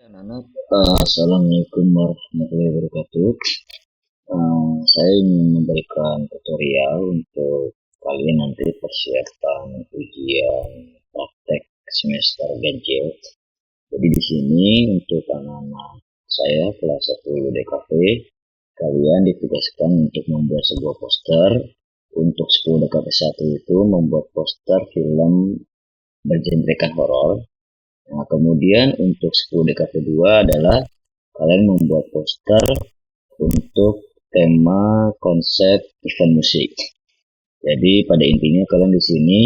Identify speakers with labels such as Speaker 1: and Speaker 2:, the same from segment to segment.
Speaker 1: Anak-anak, Assalamualaikum warahmatullahi wabarakatuh. Saya ingin memberikan tutorial untuk kalian nanti persiapan ujian praktek semester ganjil. Jadi di sini untuk anak-anak saya kelas 1 DKV, kalian ditugaskan untuk membuat sebuah poster. Untuk 10 DKV 1 itu membuat poster film bergenrekan horor. Nah, kemudian untuk 10 DKV 2 adalah kalian membuat poster untuk tema konsep event musik. Jadi pada intinya kalian di sini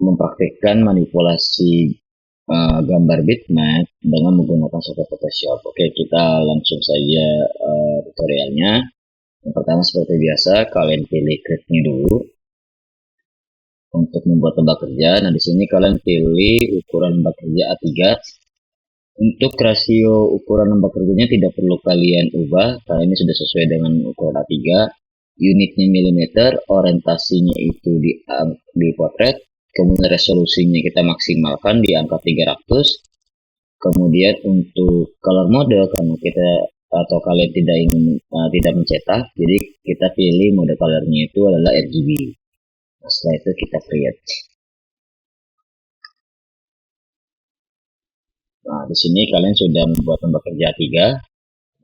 Speaker 1: mempraktikkan manipulasi gambar bitmap dengan menggunakan software Photoshop. Oke, kita langsung saja tutorialnya. Yang pertama seperti biasa, kalian pilih create-nya dulu untuk membuat lembah kerja. Nah, di sini kalian pilih ukuran lembah kerja A3. Untuk rasio ukuran lembah kerjanya tidak perlu kalian ubah, karena ini sudah sesuai dengan ukuran A3. Unitnya milimeter, orientasinya itu di potret, kemudian resolusinya kita maksimalkan di angka 300. Kemudian untuk color mode, karena kita atau kalian tidak ingin tidak mencetak, jadi kita pilih mode colornya itu adalah RGB. Nah, setelah itu kita create. Nah, di sini kalian sudah membuat lembah kerja 3.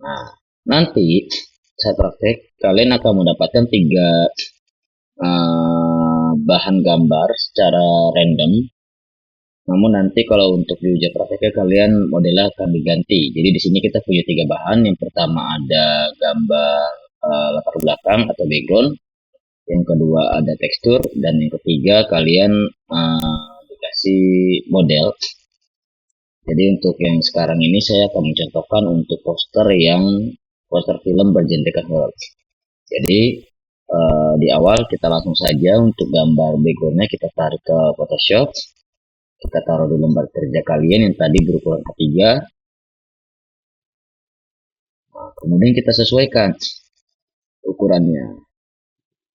Speaker 1: Nah, nanti saat praktek kalian akan mendapatkan 3 bahan gambar secara random. Namun nanti kalau untuk di ujian prakteknya kalian modelnya akan diganti. Jadi di sini kita punya 3 bahan. Yang pertama ada gambar latar belakang atau background. Yang kedua ada tekstur, dan yang ketiga kalian dikasih model. Jadi untuk yang sekarang ini saya akan mencontohkan untuk poster film bergenrekan horor. Jadi di awal kita langsung saja untuk gambar backgroundnya kita tarik ke Photoshop. Kita taruh di lembar kerja kalian yang tadi berukuran A3. Nah, kemudian kita sesuaikan ukurannya.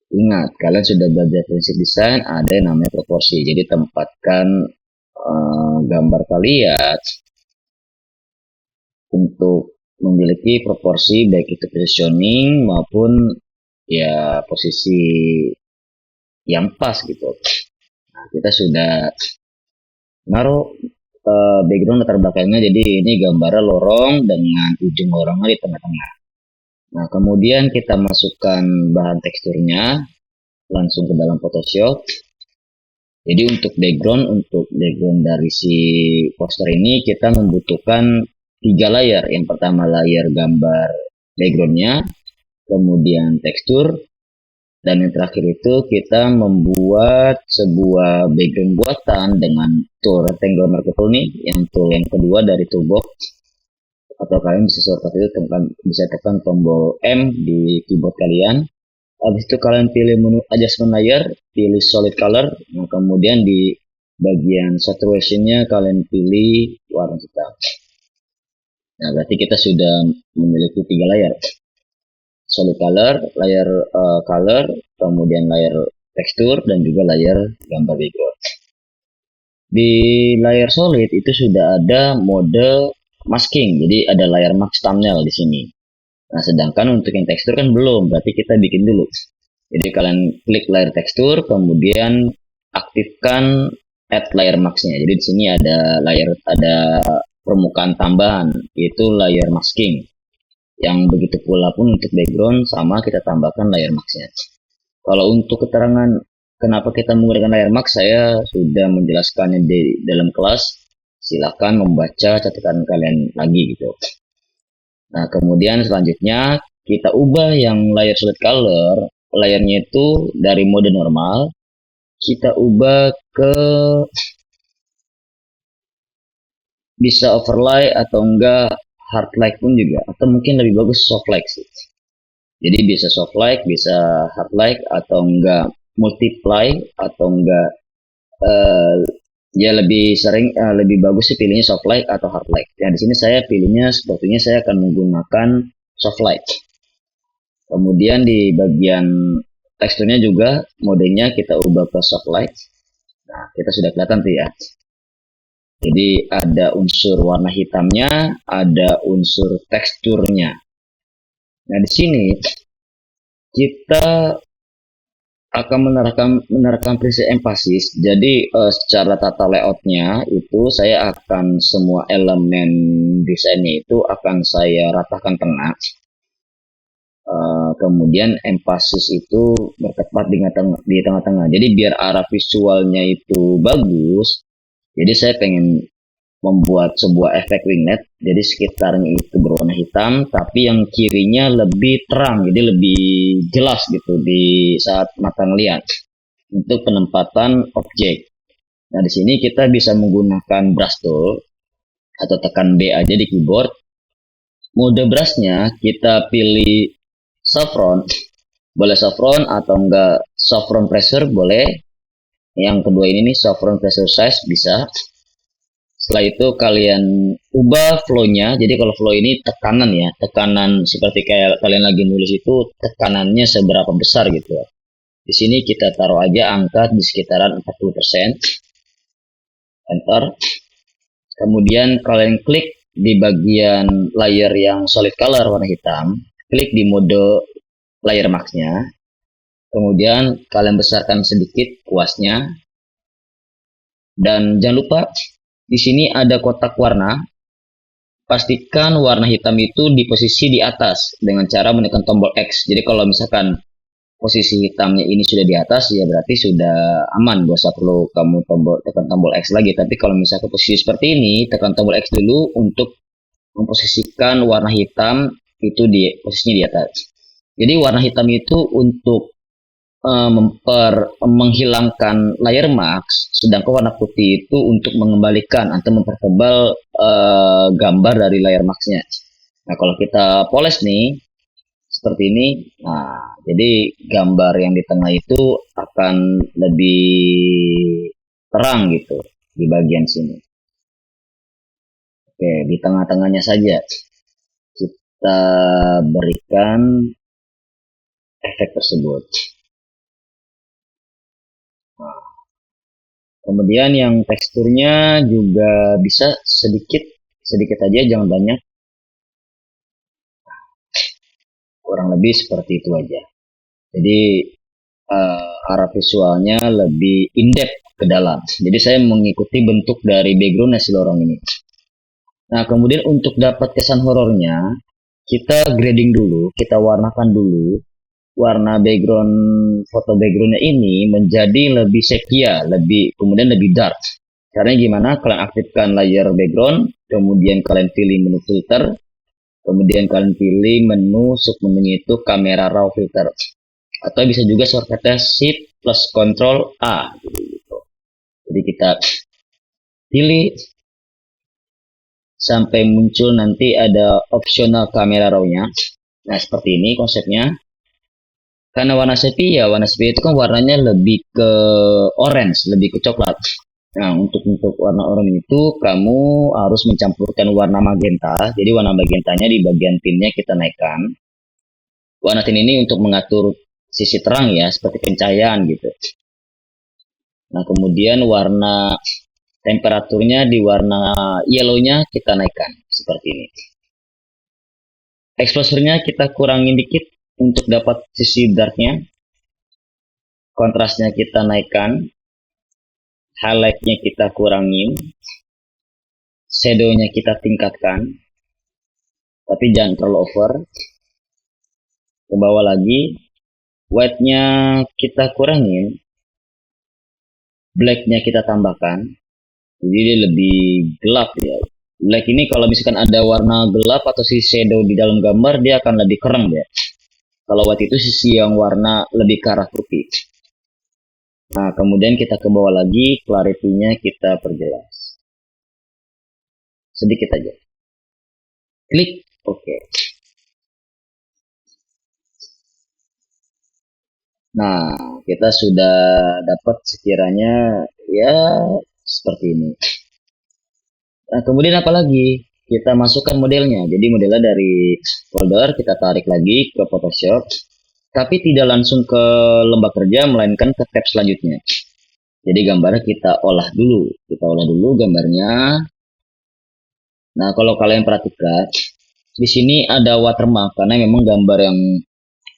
Speaker 1: Ingat, kalian sudah belajar prinsip desain, ada yang namanya proporsi. Jadi tempatkan gambar kalian untuk memiliki proporsi baik itu positioning maupun ya posisi yang pas gitu. Nah, kita sudah naruh background latar belakangnya, jadi ini gambarnya lorong dengan ujung lorongnya di tengah-tengah. Nah, kemudian kita masukkan bahan teksturnya langsung ke dalam Photoshop. Jadi untuk background dari si poster ini kita membutuhkan 3 layer. Yang pertama layer gambar backgroundnya, kemudian tekstur, dan yang terakhir itu kita membuat sebuah background buatan dengan tool rectangle marquee tool nih, yang tool yang kedua dari toolbox, atau kalian bisa shortcut itu bisa tekan tombol M di keyboard kalian. Habis itu kalian pilih menu adjustment layer, pilih solid color. Nah, kemudian di bagian saturationnya kalian pilih warna hitam. Nah, berarti kita sudah memiliki 3 layer. Solid color, layer color, kemudian layer tekstur, dan juga layer gambar background. Di layer solid itu sudah ada mode masking, jadi ada layer mask thumbnail di sini. Nah, sedangkan untuk yang tekstur kan belum, berarti kita bikin dulu. Jadi kalian klik layer tekstur, kemudian aktifkan add layer mask-nya. Jadi di sini ada permukaan tambahan, yaitu layer masking. Yang begitu pula pun untuk background sama kita tambahkan layer mask-nya. Kalau untuk keterangan kenapa kita menggunakan layer mask, saya sudah menjelaskannya di dalam kelas. Silahkan membaca catatan kalian lagi gitu. Nah, kemudian selanjutnya kita ubah yang layer solid color, layernya itu dari mode normal, kita ubah ke bisa overlay atau enggak hard light pun juga, atau mungkin lebih bagus soft light sih. Jadi bisa soft light, bisa hard light, atau enggak multiply, atau enggak ya lebih sering lebih bagus sih pilihnya soft light atau hard light. Nah, di sini saya pilihnya sepertinya saya akan menggunakan soft light. Kemudian di bagian teksturnya juga modenya kita ubah ke soft light. Nah, kita sudah kelihatan tuh ya. Jadi ada unsur warna hitamnya, ada unsur teksturnya. Nah, di sini kita akan menerapkan prinsip empasis. Jadi secara tata layoutnya itu saya akan semua elemen desainnya itu akan saya ratakan tengah. Kemudian empasis itu bertepat di tengah-tengah. Jadi biar arah visualnya itu bagus. Jadi saya pengen membuat sebuah efek winglet, jadi sekitarnya itu berwarna hitam, tapi yang kirinya lebih terang, jadi lebih jelas gitu di saat mata ngelihat untuk penempatan objek. Nah, di sini kita bisa menggunakan brush tool atau tekan B aja di keyboard. Mode brushnya kita pilih saffron, boleh saffron atau enggak saffron pressure boleh. Yang kedua ini nih saffron pressure size bisa. Setelah itu kalian ubah flow-nya. Jadi kalau flow ini tekanan ya, tekanan seperti kayak kalian lagi nulis itu tekanannya seberapa besar gitu. Di sini kita taruh aja angka di sekitaran 40%. Enter. Kemudian kalian klik di bagian layer yang solid color warna hitam, klik di mode layer max-nya. Kemudian kalian besarkan sedikit kuasnya. Dan jangan lupa di sini ada kotak warna. Pastikan warna hitam itu di posisi di atas dengan cara menekan tombol X. Jadi kalau misalkan posisi hitamnya ini sudah di atas, ya berarti sudah aman. Gak usah perlu kamu tekan tombol X lagi. Tapi kalau misalkan posisi seperti ini, tekan tombol X dulu untuk memposisikan warna hitam itu di posisinya di atas. Jadi warna hitam itu untuk menghilangkan layer mask, sedangkan warna putih itu untuk mengembalikan atau mempertebal gambar dari layer masknya. Nah, kalau kita poles nih seperti ini, nah jadi gambar yang di tengah itu akan lebih terang gitu di bagian sini. Oke, di tengah-tengahnya saja kita berikan efek tersebut. Nah, kemudian yang teksturnya juga bisa sedikit aja, jangan banyak. Kurang lebih seperti itu aja. Jadi arah visualnya lebih in-depth ke dalam. Jadi saya mengikuti bentuk dari background nasi lorong ini. Nah, kemudian untuk dapat kesan horornya, kita grading dulu, kita warnakan dulu warna background foto backgroundnya ini menjadi lebih sepia, kemudian lebih dark. Caranya gimana? Kalian aktifkan layer background, kemudian kalian pilih menu filter, kemudian kalian pilih menu submenunya itu kamera raw filter, atau bisa juga shortcutnya shift plus control A gitu. Jadi kita pilih sampai muncul nanti ada optional kamera raw-nya. Nah, seperti ini konsepnya. Karena warna sepia itu kan warnanya lebih ke orange, lebih ke coklat. Nah, untuk warna oranye itu kamu harus mencampurkan warna magenta. Jadi warna magentanya di bagian tinnya kita naikkan. Warna tin ini untuk mengatur sisi terang ya, seperti pencahayaan gitu. Nah, kemudian warna temperaturnya di warna yellow-nya kita naikkan seperti ini. Exposure-nya kita kurangin dikit untuk dapat sisi dark-nya. Kontrasnya kita naikkan. Highlight-nya kita kurangin. Shadow-nya kita tingkatkan. Tapi jangan terlalu over. Ke bawah lagi. White-nya kita kurangin. Black-nya kita tambahkan. Jadi dia lebih gelap ya. Black ini kalau misalkan ada warna gelap atau si shadow di dalam gambar, dia akan lebih kereng ya. Kalau white itu sisi yang warna lebih ke arah putih. Nah, kemudian kita ke bawah lagi, clarity-nya kita perjelas. Sedikit aja. Klik OK. Nah, kita sudah dapat sekiranya ya seperti ini. Nah, kemudian apa lagi? Kita masukkan modelnya. Jadi modelnya dari folder kita tarik lagi ke Photoshop. Tapi tidak langsung ke lembah kerja, melainkan ke tab selanjutnya. Jadi gambarnya kita olah dulu. Kita olah dulu gambarnya. Nah, kalau kalian perhatikan, di sini ada watermark karena memang gambar yang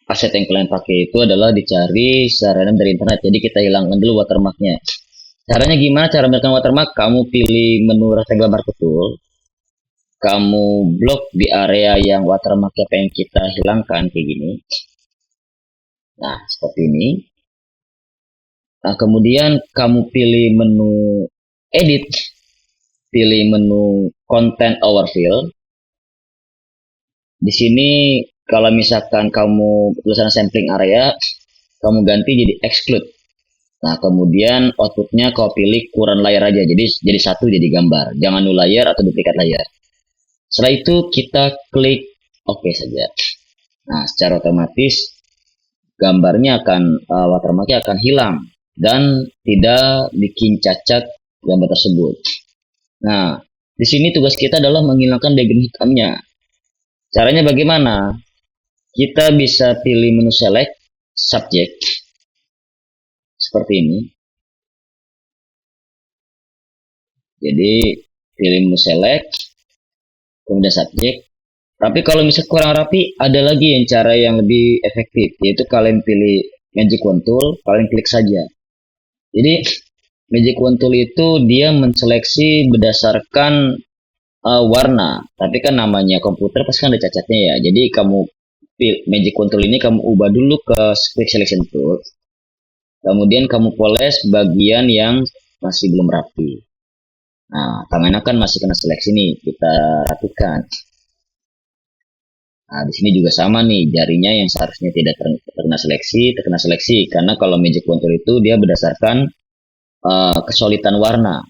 Speaker 1: aset yang kalian pakai itu adalah dicari secara random dari internet. Jadi kita hilangkan dulu watermarknya. Caranya gimana? Cara menghilangkan watermark, kamu pilih menu rasa gambar betul. Kamu blok di area yang watermarknya pengen kita hilangkan kayak gini. Nah, seperti ini. Nah, kemudian kamu pilih menu edit, pilih menu content overfill. Di sini kalau misalkan kamu tulisan sampling area, kamu ganti jadi exclude. Nah, kemudian outputnya kau pilih kurang layer aja, jadi satu jadi gambar. Jangan new layer atau duplikat layer. Setelah itu kita klik OK saja. Nah, secara otomatis gambarnya akan watermarknya akan hilang dan tidak bikin cacat gambar tersebut. Nah, di sini tugas kita adalah menghilangkan background hitamnya. Caranya bagaimana? Kita bisa pilih menu select subject seperti ini. Jadi pilih menu select, kemudian subject. Tapi kalau misalnya kurang rapi, ada lagi yang cara yang lebih efektif, yaitu kalian pilih Magic Wand Tool, kalian klik saja. Jadi Magic Wand Tool itu dia menseleksi berdasarkan warna, tapi kan namanya komputer pasti kan ada cacatnya ya. Jadi kamu Magic Wand Tool ini kamu ubah dulu ke Quick Selection Tool, kemudian kamu poles bagian yang masih belum rapi. Nah, tangannya kan masih kena seleksi nih, kita rapikan. Nah, di sini juga sama nih, jarinya yang seharusnya tidak terkena seleksi, karena kalau Magic Wand Tool itu dia berdasarkan kesulitan warna.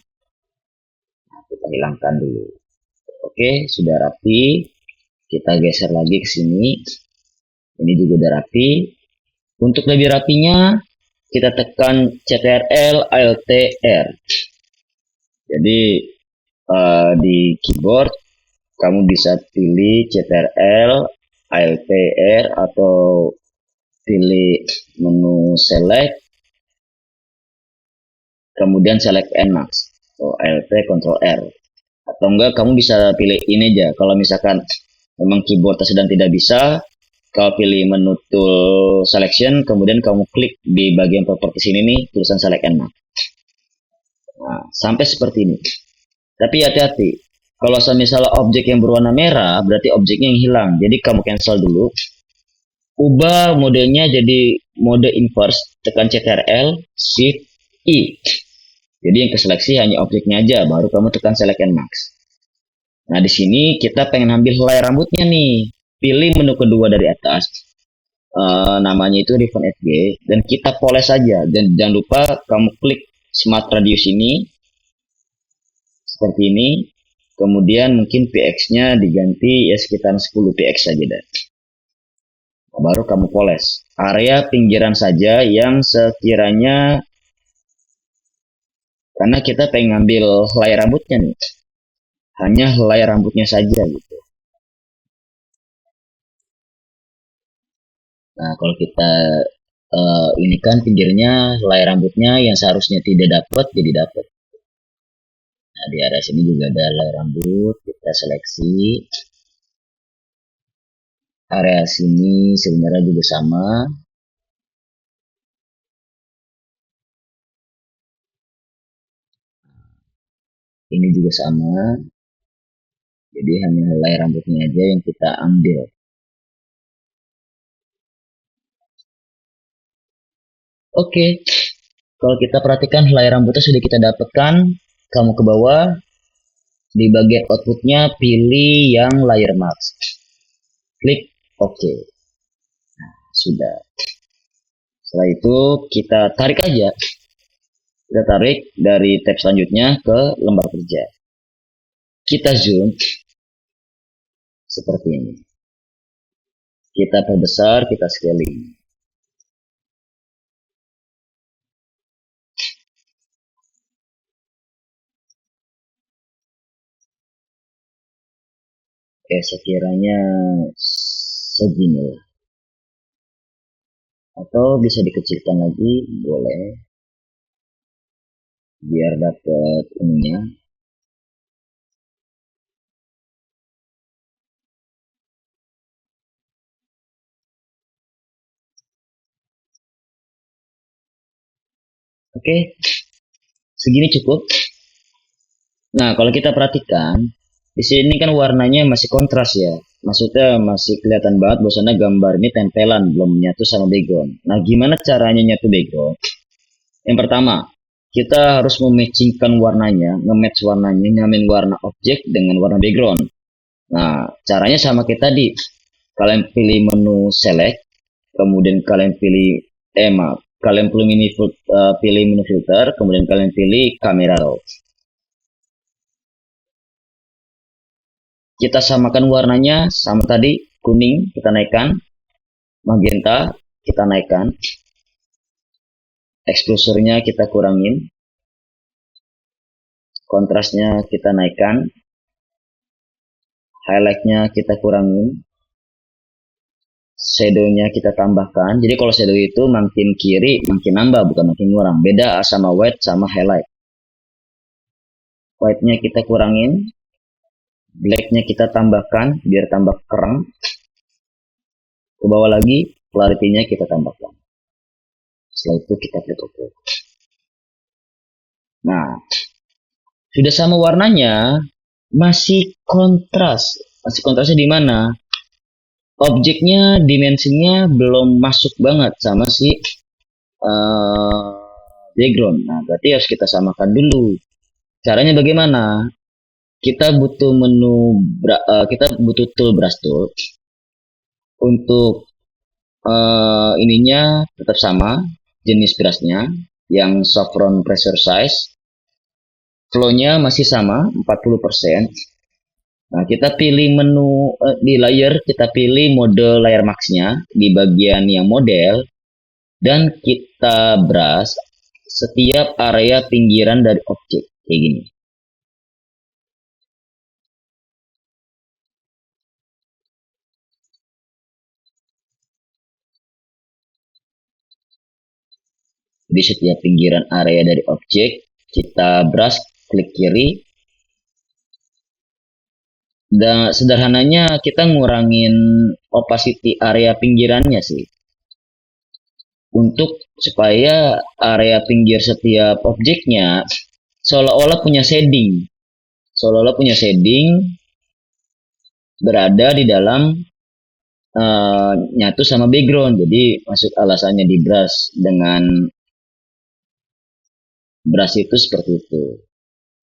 Speaker 1: Nah, kita hilangkan dulu. Oke, sudah rapi. Kita geser lagi ke sini. Ini juga udah rapi. Untuk lebih rapinya, kita tekan CTRL Alt R. Jadi di keyboard kamu bisa pilih CTRL Alt R atau pilih menu select, kemudian select Nmax atau Alt Ctrl R. Atau enggak kamu bisa pilih ini aja. Kalau misalkan memang keyboardnya sedang tidak bisa, kau pilih menu tool selection, kemudian kamu klik di bagian properties ini nih, tulisan select Nmax. Nah, sampai seperti ini. Tapi hati-hati. Kalau misalnya objek yang berwarna merah, berarti objeknya yang hilang. Jadi kamu cancel dulu. Ubah modenya jadi mode inverse, tekan CTRL, Shift, I. Jadi yang keseleksi hanya objeknya aja, baru kamu tekan select Nmax. Nah, di sini kita pengen ambil helai rambutnya nih. Pilih menu kedua dari atas. Namanya itu Ribbon FG. Dan kita poles saja. Dan jangan lupa kamu klik Smart Radius ini. Seperti ini. Kemudian mungkin px-nya diganti ya sekitar 10 px saja dah. Nah, baru kamu poles. Area pinggiran saja yang sekiranya, karena kita pengen ngambil helai rambutnya nih. Hanya helai rambutnya saja gitu. Nah, kalau kita ini kan pinggirnya helai rambutnya yang seharusnya tidak dapat jadi dapat. Nah, di area sini juga ada helai rambut, kita seleksi. Area sini sebenarnya juga sama. Ini juga sama. Jadi hanya helai rambutnya aja yang kita ambil. Oke, kalau kita perhatikan helai rambutnya sudah kita dapatkan. Kamu ke bawah, di bagian outputnya pilih yang layer mask. Klik OK. Nah, sudah. Setelah itu kita tarik aja. Kita tarik dari tab selanjutnya ke lembar kerja. Kita zoom seperti ini. Kita perbesar, kita scaling. Oke, sekiranya segini lah. Atau bisa dikecilkan lagi, boleh. biar dapat ininya. Oke, segini cukup. Nah, kalau kita perhatikan, di sini kan warnanya masih kontras ya. Maksudnya masih kelihatan banget bahwasanya gambar ini tempelan, belum nyatu sama background. Nah, gimana caranya nyatu background? Yang pertama, kita harus mematchingkan warnanya, nge-match warnanya, nyamain warna objek dengan warna background. Nah, caranya sama kayak tadi. Kalian pilih menu select, kemudian kalian pilih maaf, kalian pilih pilih menu filter, kemudian kalian pilih kamera raw. Kita samakan warnanya sama tadi, kuning kita naikkan, magenta kita naikkan, exposurnya kita kurangin, kontrasnya kita naikkan, highlightnya kita kurangin, shadownya kita tambahkan. Jadi kalau shadow itu makin kiri makin nambah, bukan makin kurang. Beda sama white sama highlight. White-nya kita kurangin, black-nya kita tambahkan biar tambah kerang. Ke bawah lagi, clarity-nya kita tambahkan. Setelah itu kita klik OK. Nah, sudah sama warnanya, masih kontras. Masih kontrasnya di mana? Objeknya, dimensinya belum masuk banget sama si background. Nah, berarti harus kita samakan dulu. Caranya bagaimana? Kita butuh kita butuh tool brush tool. Untuk ininya tetap sama, jenis brushnya, yang saffron pressure size. Flow-nya masih sama, 40%. Nah, kita pilih menu di layer, kita pilih mode layer max-nya di bagian yang model, dan kita brush setiap area pinggiran dari objek, kayak gini. Di setiap pinggiran area dari objek, kita brush, klik kiri. Dan sederhananya kita ngurangin opacity area pinggirannya sih. Untuk supaya area pinggir setiap objeknya seolah-olah punya shading. Seolah-olah punya shading berada di dalam nyatu sama background. Jadi maksud alasannya di brush dengan brush itu seperti itu.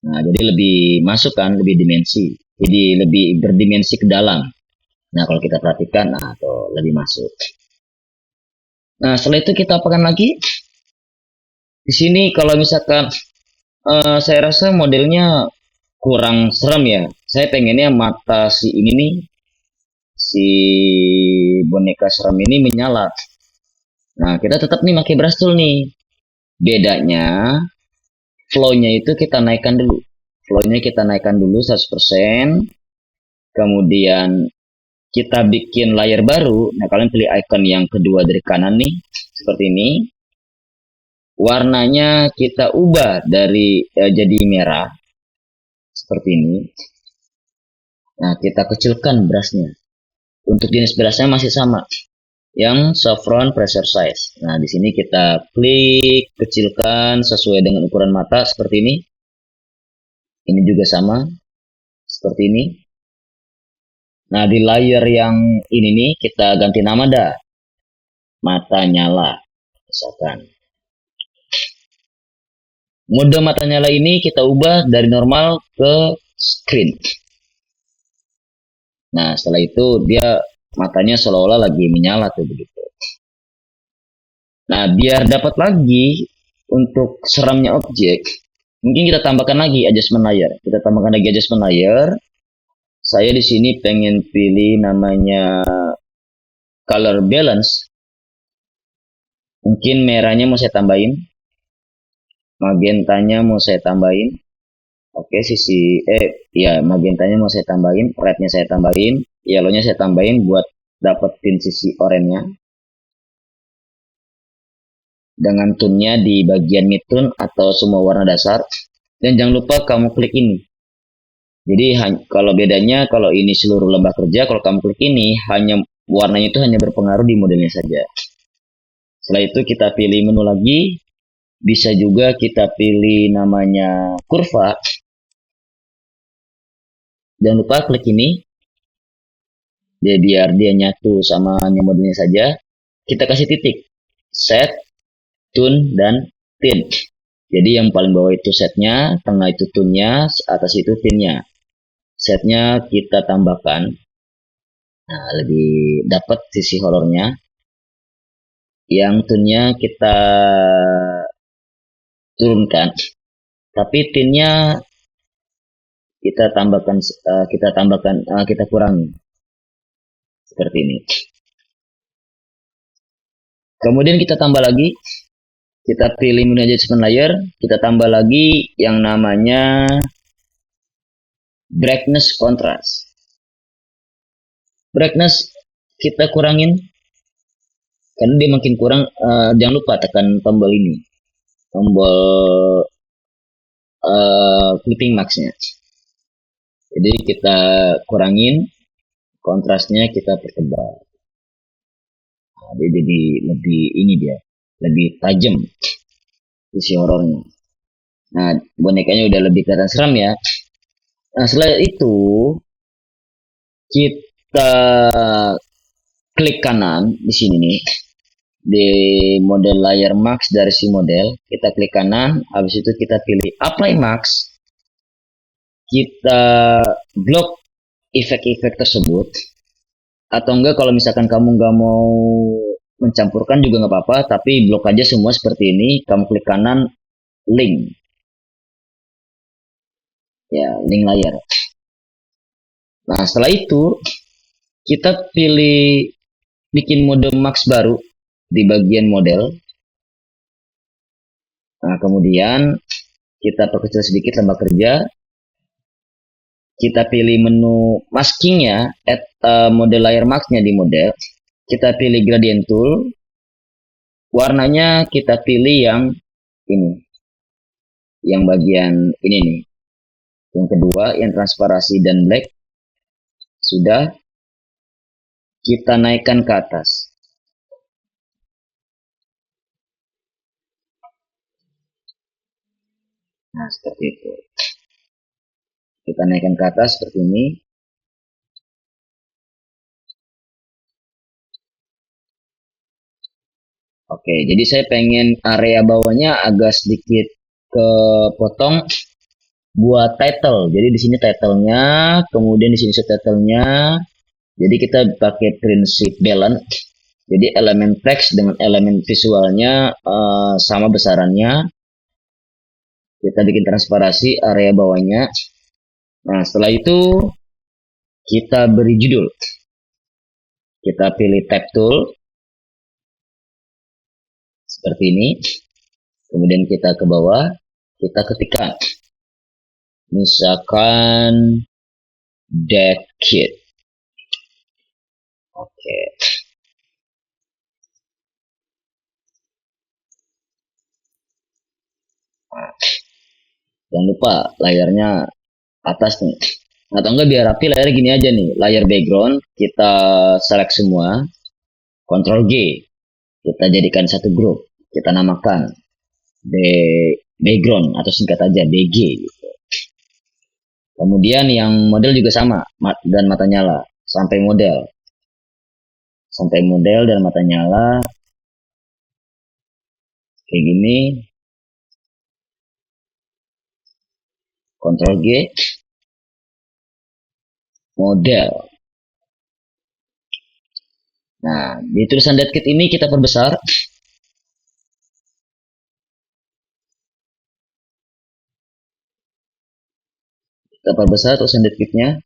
Speaker 1: Nah, jadi lebih masuk kan, lebih dimensi. Jadi lebih berdimensi ke dalam. Nah, kalau kita perhatikan, nah, tuh lebih masuk. Nah, setelah itu kita apakan lagi? Di sini kalau misalkan saya rasa modelnya kurang serem ya. Saya pengennya mata si ini nih, si boneka serem ini menyala. Nah, kita tetap nih pakai brush tool nih. Bedanya flow-nya itu kita naikkan dulu. Flow-nya kita naikkan dulu 100%. Kemudian kita bikin layer baru. Nah, kalian pilih icon yang kedua dari kanan nih, seperti ini. Warnanya kita ubah dari jadi merah, seperti ini. Nah, kita kecilkan brushnya. Untuk jenis brushnya masih sama, yang saffron pressure size. Nah, di sini kita klik kecilkan sesuai dengan ukuran mata seperti ini. Ini juga sama seperti ini. Nah, di layer yang ini nih kita ganti nama dah. Mata nyala, misalkan. Mode mata nyala ini kita ubah dari normal ke screen. Nah, setelah itu dia matanya seolah-olah lagi menyala tuh begitu. Nah, biar dapat lagi untuk seramnya objek, mungkin kita tambahkan lagi adjustment layer. Kita tambahkan lagi adjustment layer. Saya di sini pengen pilih namanya color balance. Mungkin merahnya mau saya tambahin, magentanya mau saya tambahin. Oke, ya magentanya mau saya tambahin, rednya saya tambahin, yellownya saya tambahin buat dapetin sisi oranye-nya. dengan tone-nya di bagian mid tone atau semua warna dasar. Dan jangan lupa kamu klik ini. Jadi kalau bedanya, kalau ini seluruh lembah kerja, kalau kamu klik ini hanya warnanya itu hanya berpengaruh di modelnya saja. Setelah itu kita pilih menu lagi. Bisa juga kita pilih namanya kurva. Jangan lupa klik ini. Biar dia nyatu sama modelnya saja. Kita kasih titik. Set, tune, dan tint. Jadi yang paling bawah itu setnya, tengah itu tune-nya, atas itu tint-nya. Setnya kita tambahkan. Nah, lebih dapat sisi horornya. Yang tune-nya kita turunkan. Tapi tint-nya kita kurangi. Seperti ini. Kemudian kita tambah lagi. Kita pilih menu adjustment layer. Kita tambah lagi yang namanya brightness contrast. Brightness kita kurangin. Karena dia makin kurang, jangan lupa tekan tombol ini. Tombol clipping max-nya. Jadi kita kurangin. Kontrasnya kita pertebal. Nah, jadi lebih ini dia. Lebih tajam. Sisi horornya. Nah, bonekanya udah lebih kelihatan seram ya. Nah, setelah itu kita klik kanan di sini nih. Di model layer max dari si model, kita klik kanan, habis itu kita pilih apply max. Kita blok efek-efek tersebut. Atau enggak kalau misalkan kamu nggak mau mencampurkan juga nggak apa-apa, tapi blok aja semua seperti ini. Kamu klik kanan, link. Ya, link layar. Nah, setelah itu kita pilih bikin mode max baru di bagian model. Nah, kemudian kita perkecil sedikit lembah kerja. Kita pilih menu maskingnya, add model layer max-nya di model. Kita pilih gradient tool. Warnanya kita pilih yang ini. Yang bagian ini nih. Yang kedua, yang transparasi dan black. Sudah. Kita naikkan ke atas. Nah, seperti itu. Kita naikkan ke atas seperti ini. Oke, jadi saya pengen area bawahnya agak sedikit kepotong buat title. Jadi di sini titlenya, kemudian di sini subtitlenya. Jadi kita pakai prinsip balance. Jadi elemen teks dengan elemen visualnya sama besarannya. Kita bikin transparasi area bawahnya. Nah, setelah itu kita beri judul. Kita pilih tab tool. Seperti ini. Kemudian kita ke bawah. Kita ketikkan. Misalkan deck kit. Oke. Nah, jangan lupa layarnya atas nih. Atau enggak biar rapi layar gini aja nih. Layar background kita select semua. Ctrl G. Kita jadikan satu grup. Kita namakan background atau singkat aja BG gitu. Kemudian yang model juga sama dan mata nyala sampai model. Sampai model dan mata nyala kayak gini. Ctrl G. Model. Nah, di tulisan deadkit ini kita perbesar. Kita perbesar tulisan deadkitnya.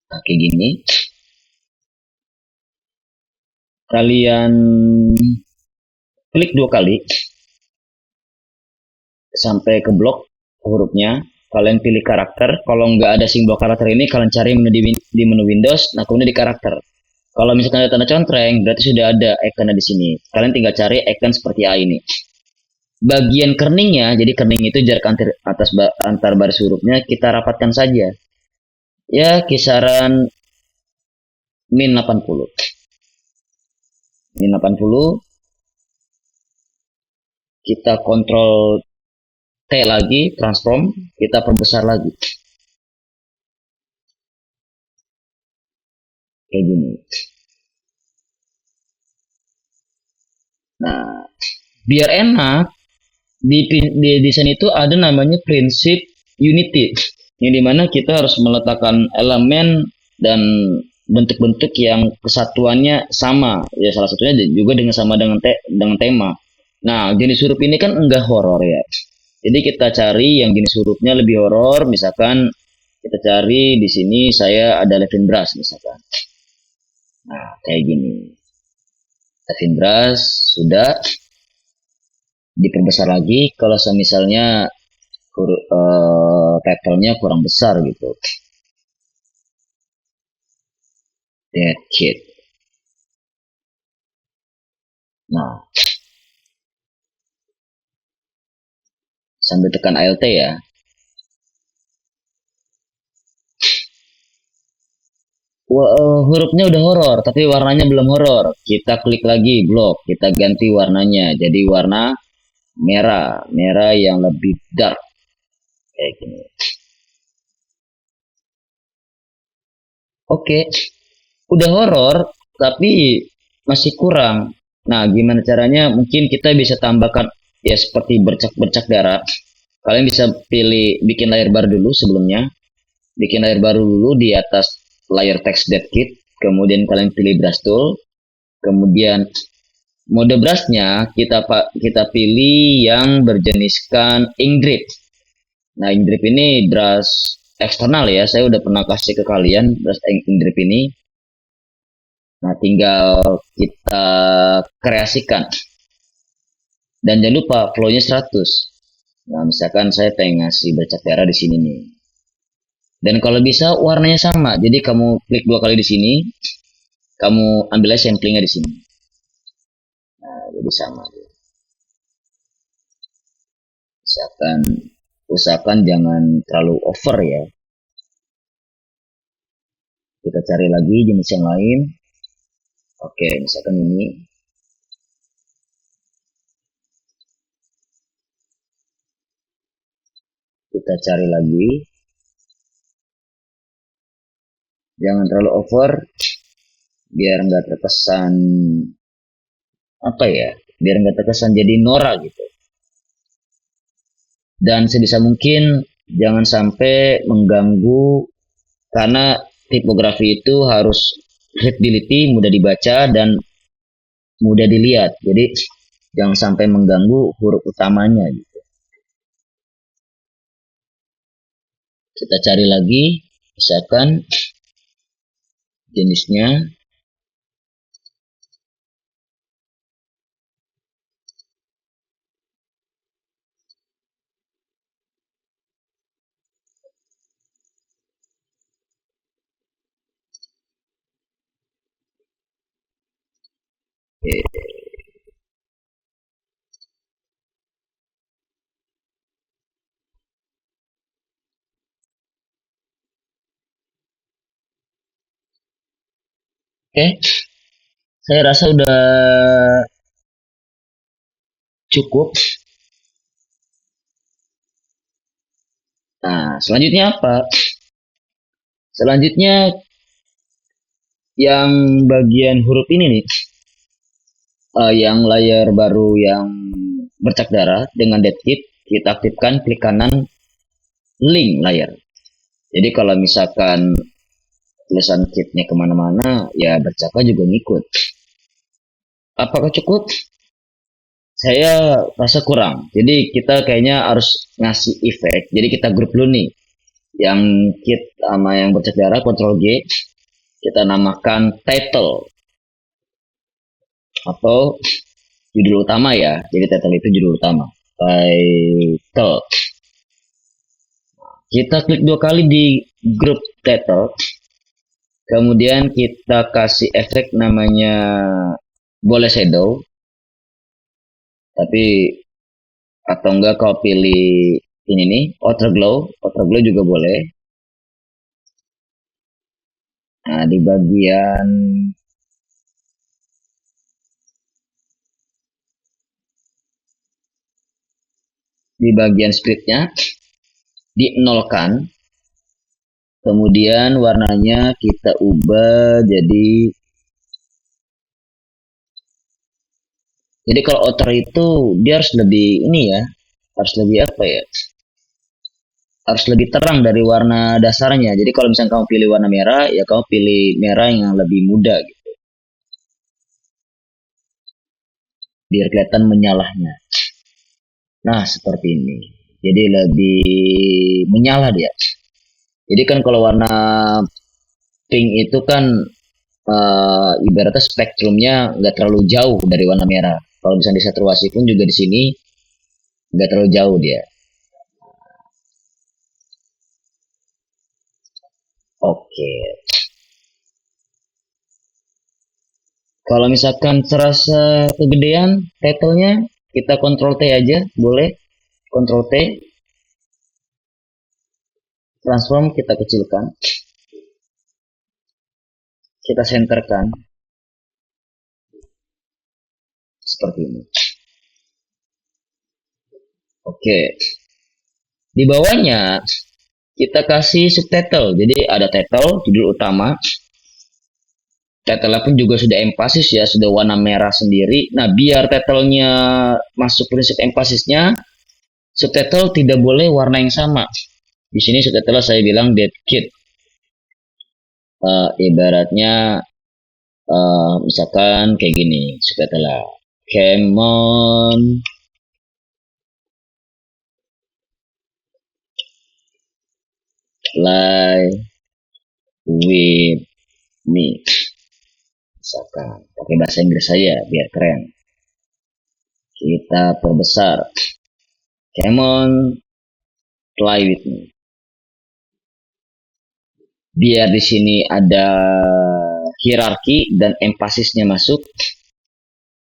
Speaker 1: Nah, kayak gini. Kalian klik 2 kali sampai ke blok hurufnya. kalian pilih karakter. Kalau nggak ada simbol karakter ini, kalian cari menu di menu Windows. Nah, kemudian di karakter. Kalau misalkan ada tanda contreng, berarti sudah ada ikonnya di sini. Kalian tinggal cari icon seperti A ini. Bagian kerningnya, jadi kerning itu jarak antar baris hurufnya kita rapatkan saja. Ya, kisaran min 80. Min 80, kita kontrol T lagi, transform, kita perbesar lagi. Kayak gini. Nah, biar enak, di desain itu ada namanya prinsip unity. Yang dimana kita harus meletakkan elemen dan bentuk-bentuk yang kesatuannya sama. Ya salah satunya juga dengan sama dengan tema. Nah, jenis huruf ini kan enggak horor ya. Jadi kita cari yang jenis hurufnya lebih horor, misalkan kita cari di sini saya ada Levin Brush misalkan. Nah, kayak gini. Levin Brush sudah diperbesar lagi kalau misalnya title-nya kurang besar gitu. That kid. Nah, sambil tekan Alt ya. Hurufnya udah horor, tapi warnanya belum horor. Kita klik lagi blok, kita ganti warnanya jadi warna merah, merah yang lebih dark kayak gini. Oke, udah horor, tapi masih kurang. Nah, gimana caranya? Mungkin kita bisa tambahkan ya seperti bercak-bercak darah. Kalian bisa pilih bikin layar baru dulu sebelumnya. Bikin layar baru dulu di atas layar text dev kit. Kemudian kalian pilih brush tool. Kemudian mode brushnya kita pilih yang berjeniskan ink drip. Nah, ink drip ini brush eksternal ya. Saya udah pernah kasih ke kalian brush ink drip ini. Nah, tinggal kita kreasikan. Dan jangan lupa flow-nya 100. Nah, misalkan saya pengen ngasih bercak darah di sini nih. Dan kalau bisa warnanya sama. Jadi kamu klik 2 kali di sini, kamu ambil aja samplingnya di sini. Nah, jadi sama. Usahakan jangan terlalu over ya. Kita cari lagi jenis yang lain. Oke, misalkan ini. Kita cari lagi. Jangan terlalu over, biar nggak terkesan apa ya? Biar nggak terkesan jadi Nora gitu. Dan sebisa mungkin jangan sampai mengganggu, karena tipografi itu harus readability, mudah dibaca dan mudah dilihat. Jadi jangan sampai mengganggu huruf utamanya gitu. Kita cari lagi, misalkan jenisnya. Oke. Oke, saya rasa udah cukup. Nah, selanjutnya apa? Selanjutnya yang bagian huruf ini nih, yang layar baru yang bercak darah dengan dead kit, kita aktifkan klik kanan link layar. Jadi kalau misalkan tulisan kitnya kemana-mana, ya bercaknya juga ngikut. Apakah cukup? Saya rasa kurang. Jadi kita kayaknya harus ngasih efek. Jadi kita grup dulu nih. Yang kit sama yang bercak darah, Ctrl G. Kita namakan title. Atau judul utama ya. Jadi title itu judul utama. Title. Kita klik 2 kali di group title, kemudian kita kasih efek namanya boleh shadow, tapi atau enggak kau pilih ini nih, outer glow juga boleh. Nah, di bagian splitnya dinolkan, kemudian warnanya kita ubah jadi kalau outer itu dia harus lebih ini ya, harus lebih apa ya, harus lebih terang dari warna dasarnya. Jadi kalau misalnya kamu pilih warna merah, ya kamu pilih merah yang lebih muda gitu, biar kelihatan menyalahnya. Nah, seperti ini. Jadi lebih menyala dia. Jadi kan kalau warna pink itu kan ibaratnya spektrumnya nggak terlalu jauh dari warna merah. Kalau misalnya di saturasi pun juga di sini nggak terlalu jauh dia. Oke. Kalau misalkan terasa kegedean title-nya, kita Ctrl T aja, boleh. Ctrl T, transform kita kecilkan, kita centerkan, seperti ini. Oke. Di bawahnya, kita kasih subtitle. Jadi ada title, judul utama. Title pun juga sudah empasis ya, sudah warna merah sendiri. Nah, biar title-nya masuk prinsip empasisnya, subtitle tidak boleh warna yang sama. Di sini subtitle saya bilang Dead Kid. Ibaratnya misalkan kayak gini, subtitle Come on, fly with me. Misalkan pakai bahasa Inggris saja biar keren. Kita perbesar. Come on, fly with me. Biar di sini ada hierarki dan empasisnya masuk,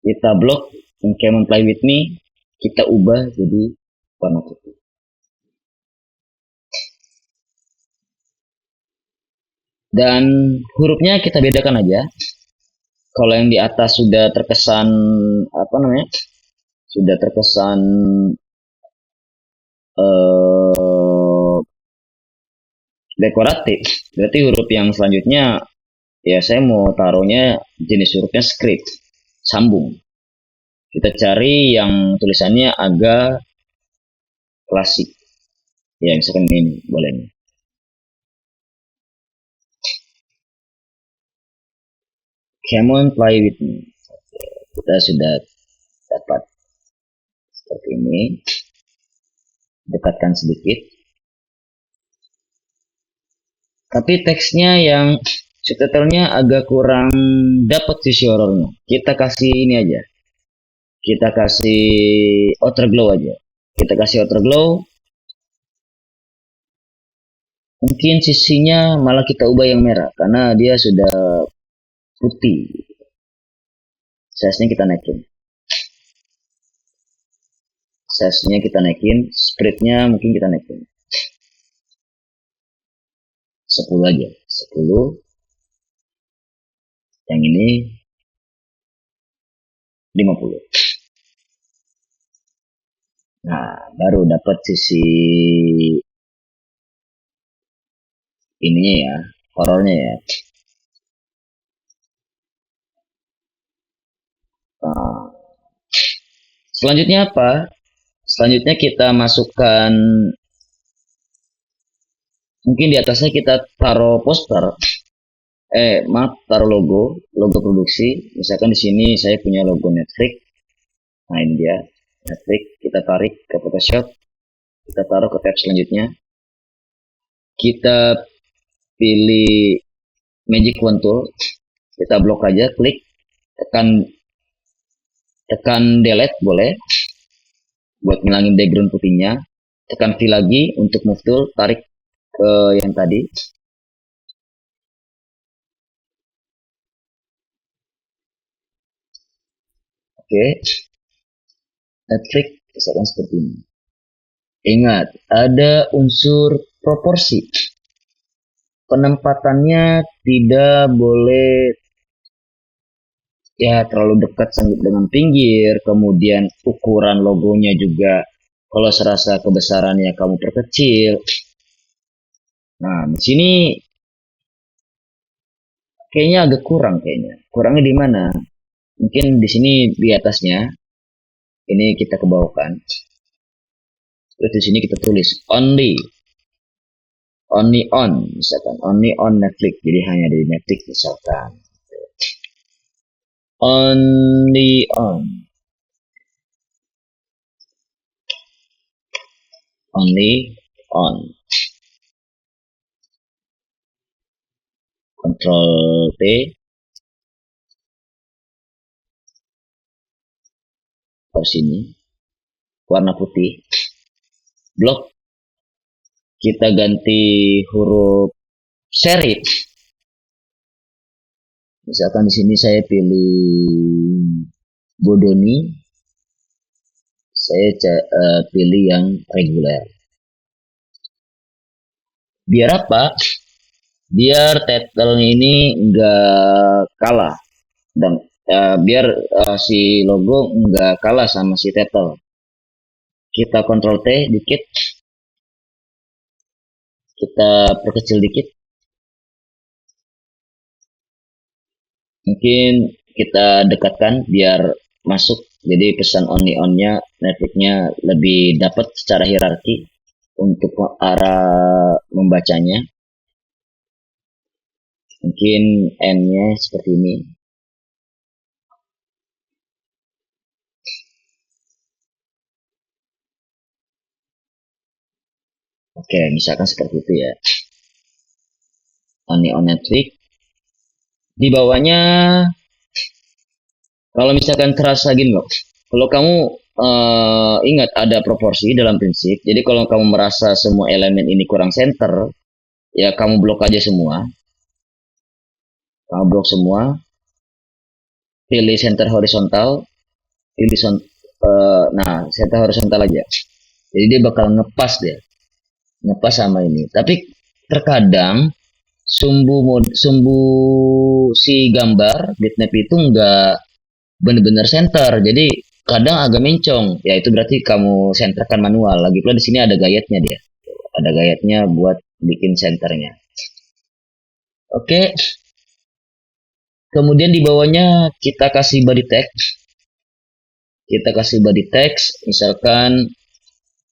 Speaker 1: kita blok come on fly with me, kita ubah jadi warna putih. Dan hurufnya kita bedakan aja. Kalau yang di atas sudah terkesan apa namanya, sudah terkesan dekoratif, berarti huruf yang selanjutnya ya saya mau taruhnya jenis hurufnya script, sambung. Kita cari yang tulisannya agak klasik, ya misalkan ini boleh nih. Come on fly with me. Kita sudah dapat seperti ini. Dekatkan sedikit. Tapi teksnya yang subtitlenya agak kurang dapat sisi horornya. Kita kasih ini aja. Kita kasih outer glow aja. Kita kasih outer glow. Mungkin sisinya malah kita ubah yang merah karena dia sudah putih. Size-nya kita naikin. Size-nya kita naikin. Spread-nya mungkin kita naikin. 10 aja. 10. Yang ini 50. Nah, baru dapat sisi ininya ya, horornya ya. Nah, selanjutnya apa? Selanjutnya kita masukkan, mungkin di atasnya kita taruh poster. Maaf, taruh logo produksi. Misalkan di sini saya punya logo Netflix. Nah, ini dia Netflix. Kita tarik ke Photoshop. Kita taruh ke tab selanjutnya. Kita pilih Magic Wand Tool. Kita blok aja, klik, tekan delete boleh buat ngilangin background putihnya. Tekan V lagi untuk move tool, tarik ke yang tadi. Oke, Netflix misalkan seperti ini. Ingat, ada unsur proporsi. Penempatannya tidak boleh ya terlalu dekat dengan pinggir, kemudian ukuran logonya juga kalau serasa kebesarannya kamu perkecil. Nah, di sini kayaknya agak kurang kayaknya. Kurangnya di mana? Mungkin di sini di atasnya ini kita kebawakan. Terus di sini kita tulis only on misalkan, only on Netflix. Jadi hanya di Netflix misalkan. Only on. Control T ke sini warna putih. Blok kita ganti huruf serif. Misalkan di sini saya pilih Bodoni, saya pilih yang reguler. Biar apa? Biar title ini nggak kalah dan biar si logo nggak kalah sama si title. Kita Ctrl T dikit, kita perkecil dikit. Mungkin kita dekatkan biar masuk. Jadi pesan only on-nya, Netflix-nya lebih dapat secara hierarki untuk arah membacanya. Mungkin N-nya seperti ini. Oke, misalkan seperti itu ya. Only on Netflix. Di bawahnya, kalau misalkan terasa gini loh. Kalau kamu ingat ada proporsi dalam prinsip. Jadi kalau kamu merasa semua elemen ini kurang center, ya kamu blok aja semua. Kamu blok semua. Pilih center horizontal. Pilih center horizontal aja. Jadi dia bakal ngepas sama ini. Tapi terkadang sumbu si gambar bitmap itu nggak bener-bener center. Jadi kadang agak mencong. Ya itu berarti kamu senterkan manual. Lagi pula di sini ada gayetnya dia. Ada gayetnya buat bikin senternya. Oke. Kemudian di bawahnya kita kasih body text. Kita kasih body text, misalkan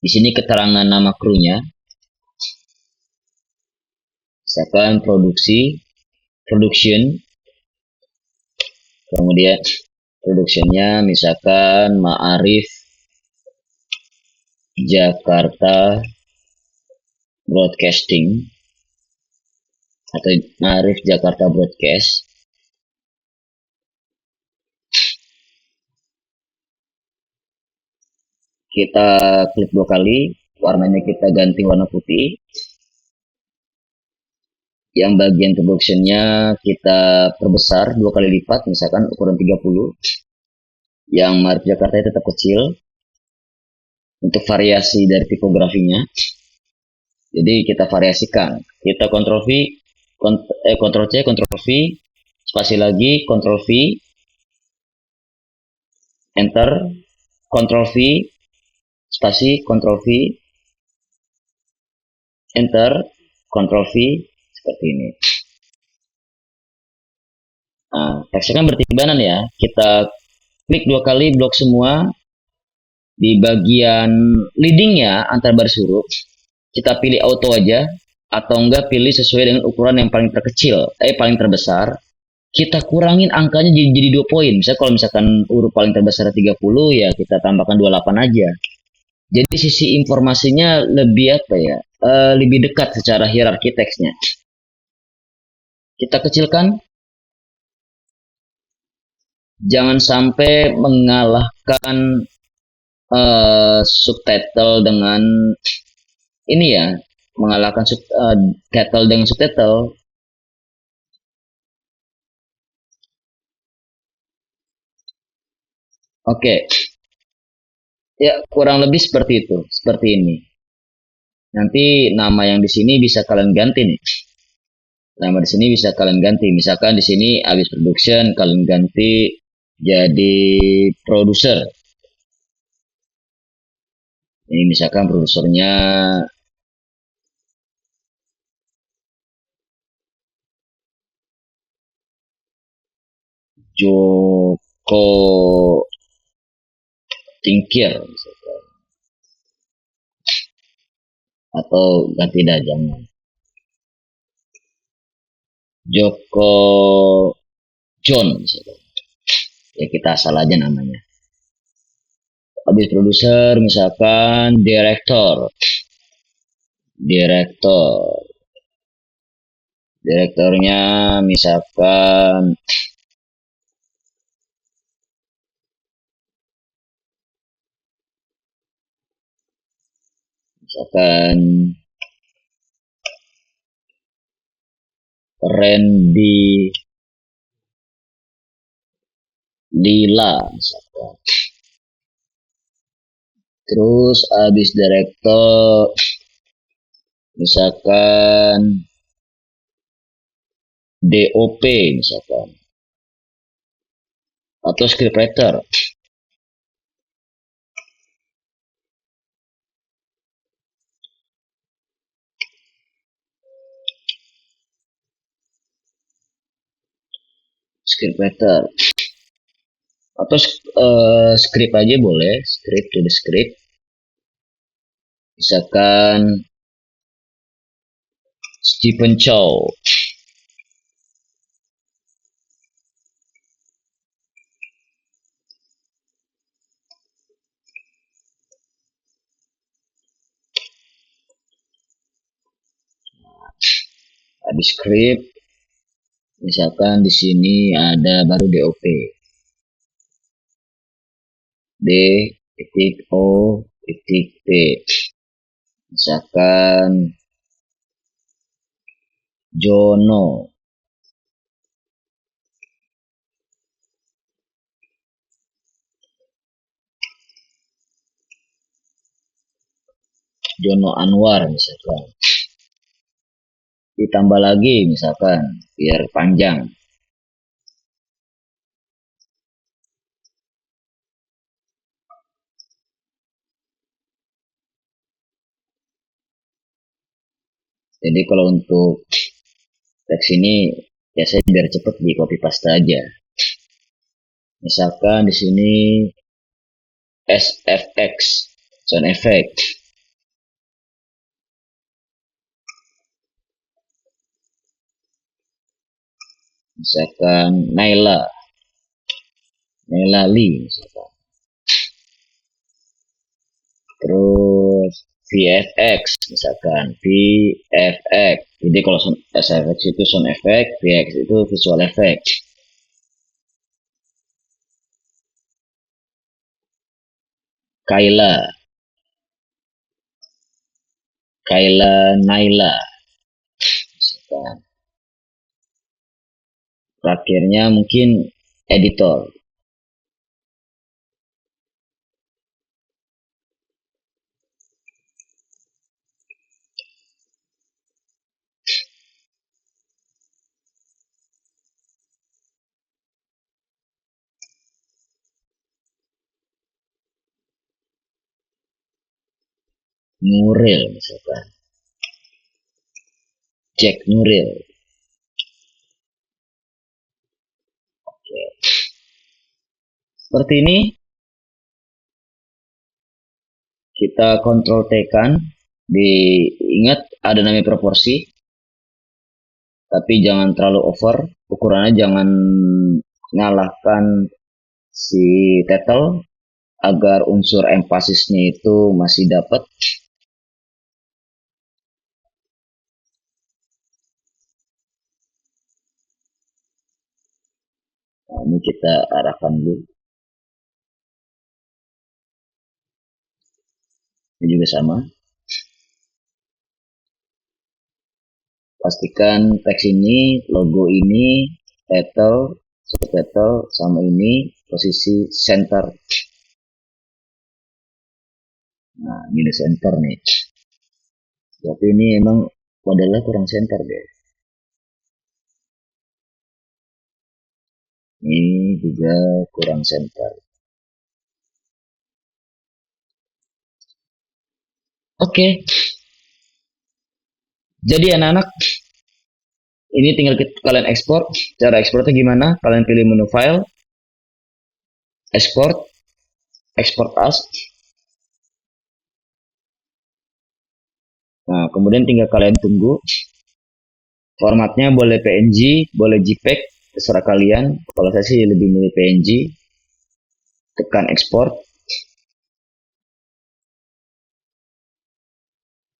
Speaker 1: di sini keterangan nama krunya. Misalkan production. Kemudian productionnya misalkan Ma'arif Jakarta Broadcasting atau Ma'arif Jakarta Broadcast. Kita klik 2 kali, warnanya kita ganti warna putih. Yang bagian productionnya kita perbesar 2 kali lipat, misalkan ukuran 30. Yang Ma'arif Jakarta tetap kecil untuk variasi dari tipografinya. Jadi kita variasikan. Kita Ctrl V, Ctrl C, Ctrl V, spasi lagi, Ctrl V, Enter, Ctrl V, spasi, Ctrl V, Enter, Ctrl V, seperti ini. Nah, teksnya kan bertibanan ya. Kita klik 2 kali, blok semua. Di bagian leadingnya antar baris huruf, kita pilih auto aja. Atau enggak pilih sesuai dengan ukuran yang paling terkecil, paling terbesar. Kita kurangin angkanya jadi 2 poin. Misalnya kalau misalkan huruf paling terbesar 30, ya kita tambahkan 28 aja. Jadi sisi informasinya lebih apa ya? Lebih dekat secara hierarki teksnya. Kita kecilkan. Jangan sampai mengalahkan subtitle dengan ini ya. mengalahkan title dengan subtitle. Oke, ya kurang lebih seperti itu, seperti ini. Nanti nama yang di sini bisa kalian ganti nih. Nama di sini bisa kalian ganti. Misalkan di sini habis production kalian ganti jadi produser. Ini misalkan produsernya Joko Tingkir misalkan. Atau ganti dah jangan. Joko John misalkan. Ya kita asal aja namanya. Habis produser misalkan direktor. Direktornya misalkan Randy Lila misalkan. Terus habis direktor misalkan DOP misalkan atau scriptwriter. Scriptwriter atau script aja boleh, script to the script. Misalkan Stephen Chow. Habis script misalkan di sini ada baru DOP. D titik O titik P. Misalkan Jono. Jono Anwar misalkan. Ditambah lagi misalkan biar panjang. Jadi kalau untuk teks ini ya saya biar cepet di copy paste aja. Misalkan di sini SFX sound effect. Misalkan Naila Lee misalkan. Terus VFX misalkan VFX. Jadi kalau SFX itu sound effect, VFX itu visual effect. Kayla Naila misalkan. Terakhirnya mungkin editor. Nuril misalkan. Jack Nuril. Oke. Seperti ini kita kontrol tekan. Diingat ada namanya proporsi. Tapi jangan terlalu over. Ukurannya jangan ngalahkan si title agar unsur empasisnya itu masih dapat. Nah, ini kita arahkan dulu. Ini juga sama. pastikan teks ini, logo ini, title, subtitle, sama ini posisi center. Nah, ini udah center nih. Tapi ini emang modelnya kurang center deh. Ini juga kurang center. Oke. Jadi anak-anak, ini tinggal kalian ekspor. Cara ekspornya gimana? Kalian pilih menu file, export, export as. Nah, kemudian tinggal kalian tunggu. Formatnya boleh PNG, boleh JPEG, terserah kalian. Kalau saya sih lebih milih PNG. Tekan export.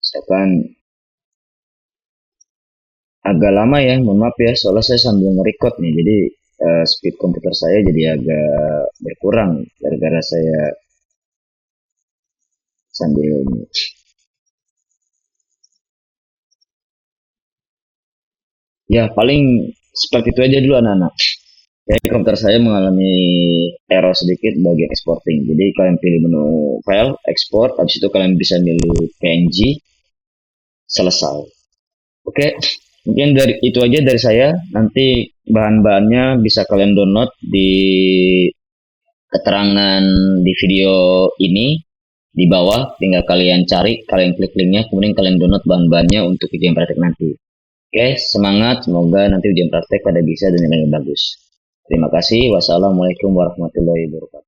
Speaker 1: Tekan agak lama ya, mohon maaf ya, soalnya saya sambil nge-record nih, jadi speed komputer saya jadi agak berkurang gara-gara saya sambil. Ya paling seperti itu aja dulu anak-anak. Jadi komputer saya mengalami error sedikit bagian exporting. Jadi kalian pilih menu file, export, habis itu kalian bisa milih PNG, selesai. Oke, mungkin dari itu aja dari saya. Nanti bahan-bahannya bisa kalian download di keterangan di video ini di bawah. Tinggal kalian cari, kalian klik linknya, kemudian kalian download bahan-bahannya untuk ujian praktek nanti. Oke, semangat. Semoga nanti ujian praktek pada bisa dan nilainya bagus. Terima kasih. Wassalamualaikum warahmatullahi wabarakatuh.